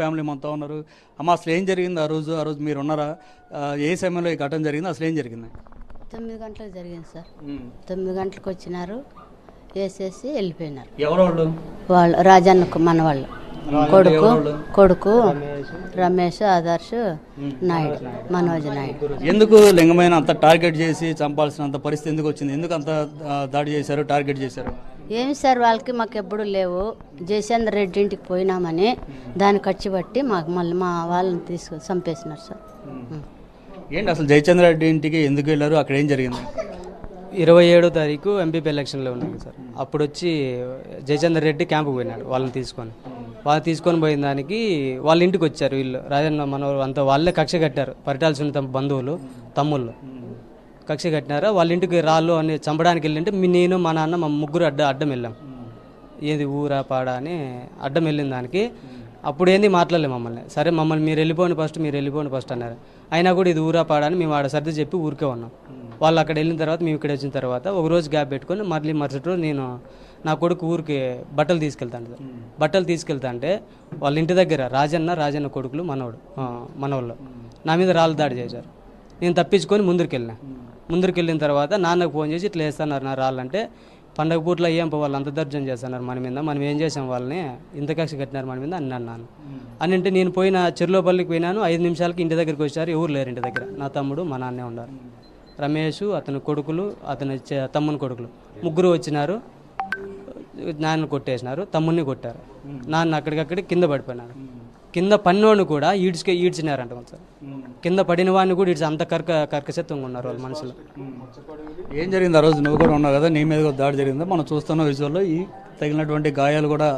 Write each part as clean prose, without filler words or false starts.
Family మొత్తం ఉన్నారు. అమ్మ అసలు ఏం జరిగింది ఆ రోజు మీరు ఉన్నారా? ఏ సమయంలో ఈ ఘటన జరిగింది, అసలు ఏం జరిగింది? 9 గంటలకు జరిగింది సార్. 9 గంటలకు వచ్చినారు, వేసేసి వెళ్ళిపోయినారు. ఎవరు వాళ్ళు రాజన్నకు మన వాళ్ళు కొడుకు రమేష్, ఆదర్శ్ నాయుడు, మనోజ్ నాయుడు. ఎందుకు లింగమైన అంత టార్గెట్ చేసి చంపాల్సినంత పరిస్థితి ఎందుకు వచ్చింది? ఎందుకు అంత దాడి చేశారు, టార్గెట్ చేశారు? ఏమి సార్ వాళ్ళకి మాకు ఎప్పుడు లేవు. జయచంద్ర రెడ్డి ఇంటికి పోయినామని దాన్ని ఖర్చు పట్టి మాకు మళ్ళీ మా వాళ్ళని తీసుకొని చంపేసినారు సార్. ఏంటి అసలు జయచంద్ర రెడ్డి ఇంటికి ఎందుకు వెళ్ళారు? అక్కడ ఏం జరిగింది? 27వ తారీఖు ఎంపీపీ ఎలక్షన్లో ఉన్నాను సార్. అప్పుడు వచ్చి జయచంద్ర రెడ్డి క్యాంపుకి పోయినాడు వాళ్ళని తీసుకొని పోయిన దానికి వాళ్ళ ఇంటికి వచ్చారు వీళ్ళు రాజన్న మనోరు అంతా. వాళ్ళే కక్ష కట్టారు, పరిటాల్సిన తమ బంధువులు తమ్ముళ్ళు కక్ష కట్టినారు. వాళ్ళ ఇంటికి రాళ్ళు అని చంపడానికి వెళ్ళింటే నేను మా నాన్న మా ముగ్గురు అడ్డం వెళ్ళాం. ఏది ఊరా పాడా అని అడ్డం వెళ్ళిన దానికి అప్పుడు ఏంది మాట్లాడలే మమ్మల్ని. సరే మమ్మల్ని మీరు వెళ్ళిపోండి ఫస్ట్ అన్నారు. అయినా కూడా ఇది ఊరా పాడా అని మేము ఆడ సర్ది చెప్పి ఊరికే ఉన్నాం. వాళ్ళు అక్కడ వెళ్ళిన తర్వాత మేము ఇక్కడ వచ్చిన తర్వాత ఒక రోజు గ్యాప్ పెట్టుకొని మళ్ళీ మరుసటి రోజు నేను నా కొడుకు ఊరికి బట్టలు తీసుకెళ్తా అంటే వాళ్ళ ఇంటి దగ్గర రాజన్న కొడుకులు మనోళ్ళు నా మీద రాళ్ళు దాడి చేశారు. నేను తప్పించుకొని ముందరికి వెళ్ళిన తర్వాత నాన్నకు ఫోన్ చేసి ఇట్లా వేస్తున్నారు నా రాళ్ళు అంటే, పండగ పూటలో ఏం వాళ్ళు అంత దర్జన చేస్తున్నారు మన మీద, మనం ఏం చేసాం వాళ్ళని ఇంత కక్ష కట్టినారు మన మీద అని అన్నాను. అని అంటే నేను పోయిన చెరులోపల్లికి పోయినాను. 5 నిమిషాలకి ఇంటి దగ్గరికి వచ్చారు. ఎవరు లేరు ఇంటి దగ్గర. నా తమ్ముడు మా నాన్నే ఉన్నారు. రమేష్, అతని కొడుకులు, అతని తమ్ముని కొడుకులు ముగ్గురు వచ్చినారు. నాన్న కొట్టేసినారు, తమ్ముడిని కొట్టారు. నాన్న అక్కడికక్కడి కింద పడిపోయినారు. కింద పడినోడిని కూడా ఈడ్చినారంట. సార్ కింద పడిన వాడిని కూడా అంత కర్కశత్వంగా ఉన్నారు వాళ్ళు మనుషులు. ఏం జరిగింది ఆ రోజు? నువ్వు కూడా ఉన్నావు కదా, నీ మీద కూడా దాడి జరిగిందా? మనం చూస్తున్న విజువల్లో ఈ తగిలినటువంటి గాయాలు కూడా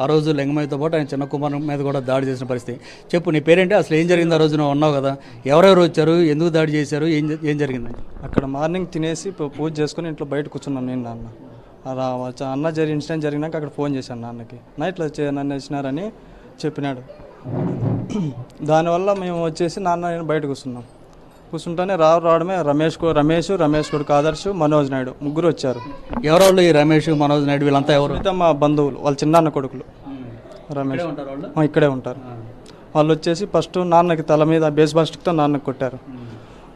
ఆ రోజు లింగమయ్యతో పాటు ఆయన చిన్న కుమార్ మీద కూడా దాడి చేసిన పరిస్థితి. చెప్పు, నీ పేరేంటి, అసలు ఏం జరిగింది ఆ రోజు? నువ్వు ఉన్నావు కదా, ఎవరెవరు వచ్చారు, ఎందుకు దాడి చేశారు, ఏం జరిగింది? అక్కడ మార్నింగ్ తినేసి పూజ చేసుకుని ఇంట్లో బయటకు కూర్చున్నాను నేను నాన్న. అలా ఇన్సిడెంట్ జరిగినాక అక్కడ ఫోన్ చేశాను నాన్నకి. ఇట్లా నన్ను వచ్చినారని చెప్పినాడు. దానివల్ల మేము వచ్చేసి నేను బయటకు కూర్చుంటానే రావడమే రమేష్ కొడుకు ఆదర్శ్, మనోజ్ నాయుడు ముగ్గురు వచ్చారు. ఎవరు ఈ రమేష్, మనోజ్ నాయుడు వీళ్ళంతా ఎవరు? మా బంధువులు, వాళ్ళ చిన్నాన్న కొడుకులు. రమేష్ ఇక్కడే ఉంటారు. వాళ్ళు వచ్చేసి ఫస్ట్ నాన్నకి తల మీద బేస్బాల్ స్టిక్తో నాన్నకి కొట్టారు.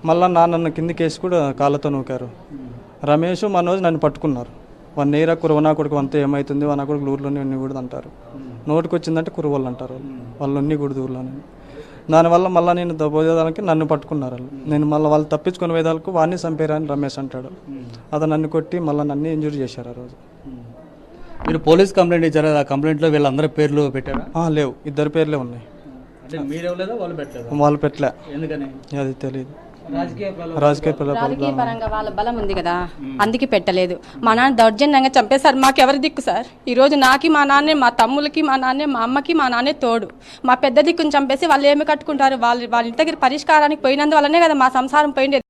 మళ్ళీ నాన్నను కిందికేసి కూడా కాళ్ళతో నూకారు. రమేష్, మనోజ్ నన్ను పట్టుకున్నారు. వన్ ఇయర్ కురవనా కొడుకు అంతా ఏమవుతుంది, వన కొడుకు ఊర్లోనే ఉన్ని కూడా అంటారు. నోటికి వచ్చిందంటే కురువోళ్ళు అంటారు. వాళ్ళు ఉన్ని కూడా ఊర్లోనే. దానివల్ల మళ్ళీ నేను పోయేదానికి నన్ను పట్టుకున్నారు. నేను మళ్ళీ వాళ్ళు తప్పించుకునే వేదాలకు వాడిని చంపేరని రమేష్ అంటాడు. అతను నన్ను కొట్టి మళ్ళీ నన్ను ఇంజూరీ చేశారు ఆ రోజు. మీరు పోలీస్ కంప్లైంట్ ఇచ్చారు, ఆ కంప్లైంట్లో వీళ్ళందరి పేర్లు పెట్టారా? లేవు, 2 పేర్లే ఉన్నాయి. వాళ్ళు పెట్టలే. ఎందుకని అది తెలియదు. రాజకీయ పరంగా వాళ్ళ బలం ఉంది కదా, అందుకే పెట్టలేదు. మా నాన్న దౌర్జన్యంగా చంపేశారు. మాకెవరి దిక్కు సార్? ఈ రోజు నాకి మా నాన్నే, మా తమ్ములకి మా నాన్నే, మా అమ్మకి మా నాన్నే తోడు. మా పెద్ద దిక్కుని చంపేసి వాళ్ళు ఏమి కట్టుకుంటారు? వాళ్ళ ఇంటి దగ్గర పరిష్కారానికి పోయినందువల్లనే కదా మా సంసారం పోయింది.